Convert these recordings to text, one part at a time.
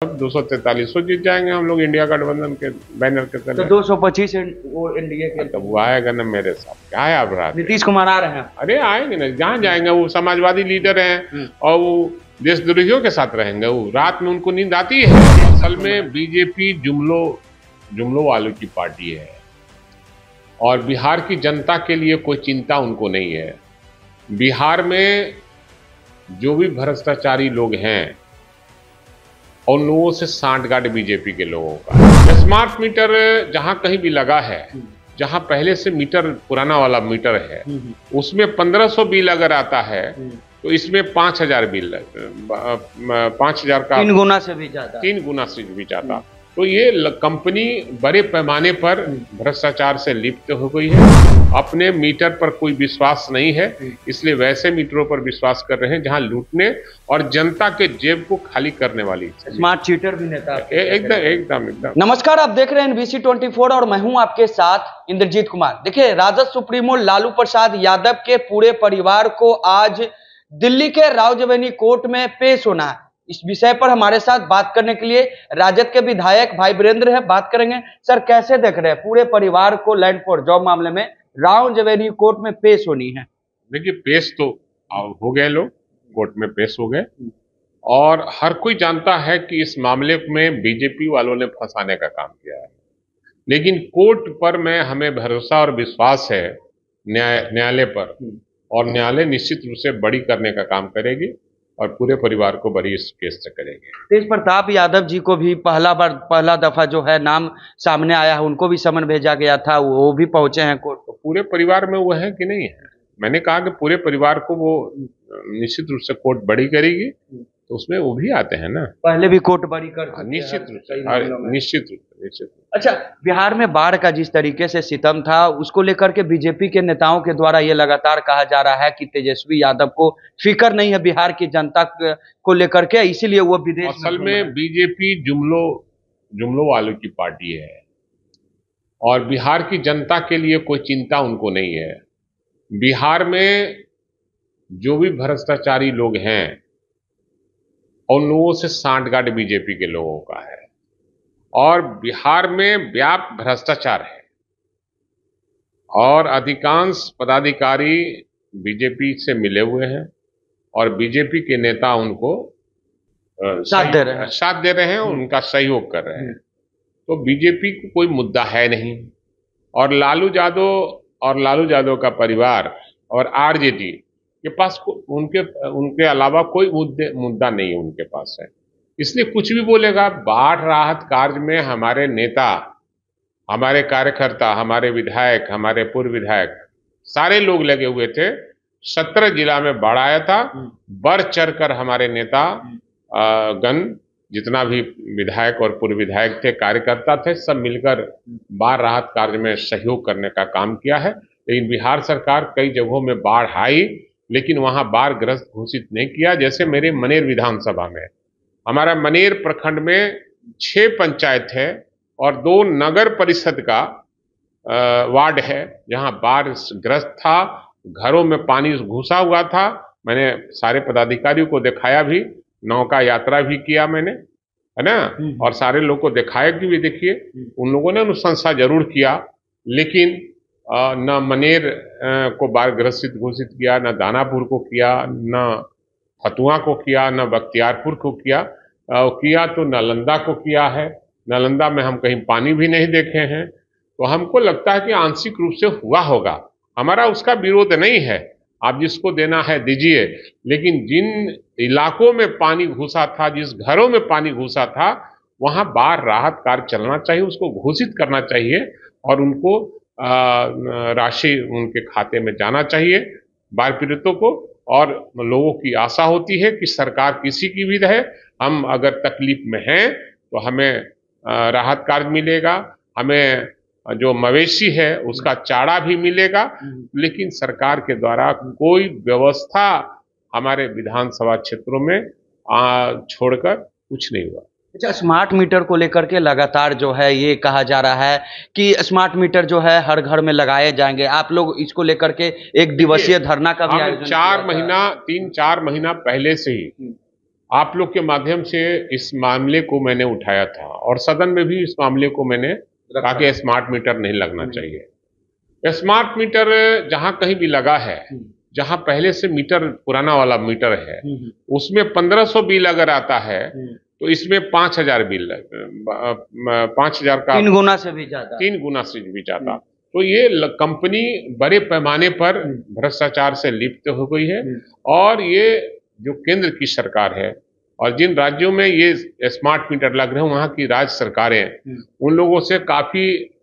अब 243 जीत जाएंगे हम लोग इंडिया गठबंधन के बैनर के तले। तो 225 वो एनडीए के। तो वो आएगा ना मेरे साथ, क्या है अपराध? नीतीश कुमार आ रहे हैं। अरे आएंगे ना, जहाँ जाएंगे वो समाजवादी लीडर हैं और वो देशद्रोहियों के साथ रहेंगे। वो रात में उनको नींद आती है। असल में बीजेपी जुमलों वालों की पार्टी है और बिहार की जनता के लिए कोई चिंता उनको नहीं है। बिहार में जो भी भ्रष्टाचारी लोग हैं और लोगों से सांठगांठ बीजेपी के लोगों का। स्मार्ट मीटर जहां कहीं भी लगा है, जहां पहले से मीटर पुराना वाला मीटर है, उसमें 1500 बिल अगर आता है तो इसमें 5000 बिल, 5000 का 3 गुना से भी ज्यादा, 3 गुना से भी ज्यादा। तो ये कंपनी बड़े पैमाने पर भ्रष्टाचार से लिप्त हो गई है। अपने मीटर पर कोई विश्वास नहीं है, इसलिए वैसे मीटरों पर विश्वास कर रहे हैं जहां लूटने और जनता के जेब को खाली करने वाली स्मार्ट चीटर भी नेता। एकदम। नमस्कार, आप देख रहे हैं NBC 24 और मैं हूं आपके साथ इंद्रजीत कुमार। देखिए, राजद सुप्रीमो लालू प्रसाद यादव के पूरे परिवार को आज दिल्ली के रावजवेनी कोर्ट में पेश होना है। इस विषय पर हमारे साथ बात करने के लिए राजद के विधायक भाई वीरेंद्र है, बात करेंगे। सर, कैसे देख रहे हैं पूरे परिवार को लैंड फॉर जॉब मामले में रावजवेनी कोर्ट में पेश होनी है? देखिए, पेश तो हो गए, लोग कोर्ट में पेश हो गए और हर कोई जानता है कि इस मामले में बीजेपी वालों ने फंसाने का काम किया है। लेकिन कोर्ट पर में हमें भरोसा और विश्वास है, न्यायालय पर, और न्यायालय निश्चित रूप से बड़ी करने का काम करेगी और पूरे परिवार को बड़ी इस केस से करेंगे। तेज प्रताप यादव जी को भी पहला दफा जो है नाम सामने आया है, उनको भी समन भेजा गया था, वो भी पहुंचे हैं कोर्ट। तो पूरे परिवार में वो है कि नहीं है? मैंने कहा कि पूरे परिवार को वो निश्चित रूप से कोर्ट बड़ी करेगी, तो उसमें वो भी आते हैं ना। पहले भी कोर्ट बड़ी कर निश्चित रूप से। अच्छा, बिहार में बाढ़ का जिस तरीके से सितम था, उसको लेकर के बीजेपी के नेताओं के द्वारा ये लगातार कहा जा रहा है कि तेजस्वी यादव को फिक्र नहीं है बिहार की जनता को लेकर के, इसीलिए वो विदेश। असल में बीजेपी जुमलों वालों की पार्टी है और बिहार की जनता के लिए कोई चिंता उनको नहीं है। बिहार में जो भी भ्रष्टाचारी लोग हैं और लोगों से सांठगांठ बीजेपी के लोगों का है और बिहार में व्यापक भ्रष्टाचार है और अधिकांश पदाधिकारी बीजेपी से मिले हुए हैं और बीजेपी के नेता उनको साथ दे रहे हैं, उनका सहयोग कर रहे हैं। तो बीजेपी को कोई मुद्दा है नहीं और लालू यादव का परिवार और आरजेडी के पास उनके अलावा कोई मुद्दा नहीं है उनके पास है। इसलिए कुछ भी बोलेगा। बाढ़ राहत कार्य में हमारे नेता, हमारे कार्यकर्ता, हमारे विधायक, हमारे पूर्व विधायक, सारे लोग लगे हुए थे। 17 जिला में बाढ़ आया था। बढ़ चढ़कर हमारे नेता गण, जितना भी विधायक और पूर्व विधायक थे, कार्यकर्ता थे, सब मिलकर बाढ़ राहत कार्य में सहयोग करने का काम किया है। लेकिन बिहार सरकार कई जगहों में बाढ़ आई, लेकिन वहां बाढ़ ग्रस्त घोषित नहीं किया। जैसे मेरे मनेर विधानसभा में, हमारा मनेर प्रखंड में 6 पंचायत है और 2 नगर परिषद का वार्ड है जहां बाढ़ ग्रस्त था, घरों में पानी घुसा हुआ था। मैंने सारे पदाधिकारियों को दिखाया भी, नौका यात्रा भी किया मैंने, है ना, और सारे लोग को दिखाया कि भी देखिए, उन लोगों ने अनुशंसा जरूर किया, लेकिन न मनेर को बाढ़ ग्रसित घोषित किया, न दानापुर को किया, न फतुआ को किया, न बख्तियारपुर को किया। किया तो नालंदा को किया है। नालंदा में हम कहीं पानी भी नहीं देखे हैं। तो हमको लगता है कि आंशिक रूप से हुआ होगा। हमारा उसका विरोध नहीं है, आप जिसको देना है दीजिए, लेकिन जिन इलाकों में पानी घुसा था, जिस घरों में पानी घुसा था, वहां बाढ़ राहत कार्य चलना चाहिए, उसको घोषित करना चाहिए और उनको राशि उनके खाते में जाना चाहिए, बाढ़ पीड़ितों को। और लोगों की आशा होती है कि सरकार किसी की भी रहे, हम अगर तकलीफ में हैं तो हमें राहत कार्य मिलेगा, हमें जो मवेशी है उसका चारा भी मिलेगा। लेकिन सरकार के द्वारा कोई व्यवस्था हमारे विधानसभा क्षेत्रों में छोड़कर कुछ नहीं हुआ। अच्छा, स्मार्ट मीटर को लेकर के लगातार जो है ये कहा जा रहा है कि स्मार्ट मीटर जो है हर घर में लगाए जाएंगे। आप लोग इसको लेकर के एक दिवसीय धरना का भी आयोजन 3-4 महीना पहले से ही आप लोग के माध्यम से इस मामले को मैंने उठाया था और सदन में भी इस मामले को मैंने कहा कि स्मार्ट मीटर नहीं लगना चाहिए। स्मार्ट मीटर जहां कहीं भी लगा है, जहां पहले से मीटर पुराना वाला मीटर है, उसमें 1500 बिल अगर आता है तो इसमें 5000 बिल, 5000 का 3 गुना से भी ज्यादा, 3 गुना से भी ज्यादा। तो ये कंपनी बड़े पैमाने पर भ्रष्टाचार से लिप्त हो गई है। और ये जो केंद्र की सरकार है और जिन राज्यों में ये स्मार्ट मीटर लग रहे हैं, वहां की राज्य सरकारें उन लोगों से काफी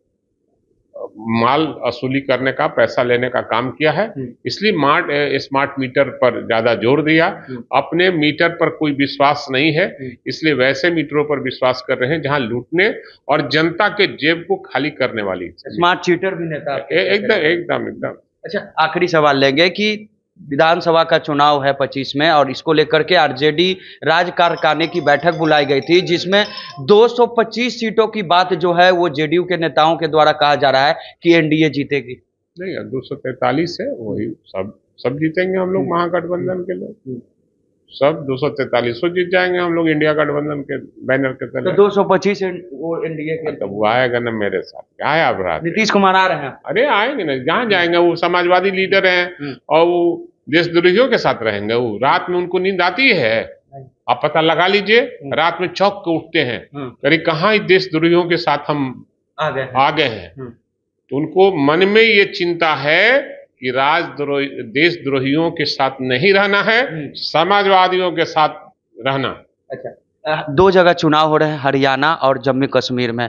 माल वसूली करने का, पैसा लेने का काम किया है। इसलिए स्मार्ट मीटर पर ज्यादा जोर दिया। अपने मीटर पर कोई विश्वास नहीं है, इसलिए वैसे मीटरों पर विश्वास कर रहे हैं जहां लूटने और जनता के जेब को खाली करने वाली। स्मार्ट चीटर भी नेता एकदम एकदम एकदम। अच्छा, आखिरी सवाल लेंगे कि विधानसभा का चुनाव है 25 में और इसको लेकर के आरजेडी राज्य कार्यकारिणी की बैठक बुलाई गई थी, जिसमें 225 सीटों की बात जो है वो जेडीयू के नेताओं के द्वारा कहा जा रहा है कि एनडीए जीतेगी। नहीं, 243 है, वही सब जीतेंगे हम लोग, महागठबंधन के लोग सब 243 जीत जाएंगे हम लोग इंडिया गठबंधन के बैनर के तले। तो 225 वो एनडीए के, तो वो आएगा ना मेरे साथ, क्या है आप रात नीतीश कुमार आ रहे हैं? अरे आएंगे ना, जहाँ जाएंगे वो समाजवादी लीडर हैं और वो देशद्रोहियों के साथ रहेंगे। वो रात में उनको नींद आती है, आप पता लगा लीजिए, रात में चौंक के उठते हैं, अरे कहाँ देशद्रोहियों के साथ हम आ गए हैं। तो उनको मन में ये चिंता है कि देशद्रोहियों के साथ नहीं रहना है, समाजवादियों के साथ रहना। अच्छा, 2 जगह चुनाव हो रहे हैं, हरियाणा और जम्मू कश्मीर में,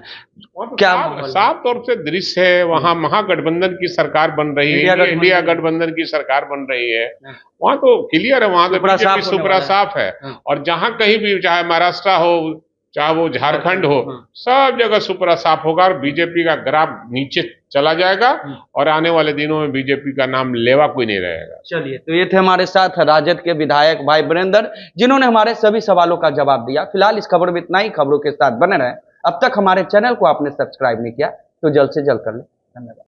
क्या साफ तौर से दृश्य है? वहां महागठबंधन की सरकार बन रही है, इंडिया गठबंधन की सरकार बन रही है। वहां तो क्लियर है, वहां तो बीजेपी सुपरा साफ है। और जहां कहीं भी, चाहे महाराष्ट्र हो चाहे वो झारखंड हो, सब जगह सुपरा साफ होगा और बीजेपी का ग्राफ नीचे चला जाएगा और आने वाले दिनों में बीजेपी का नाम लेवा कोई नहीं रहेगा। चलिए, तो ये थे हमारे साथ राजद के विधायक भाई वीरेंद्र, जिन्होंने हमारे सभी सवालों का जवाब दिया। फिलहाल इस खबर में इतना ही। खबरों के साथ बने रहें। अब तक हमारे चैनल को आपने सब्सक्राइब नहीं किया तो जल्द से जल्द कर लें। धन्यवाद।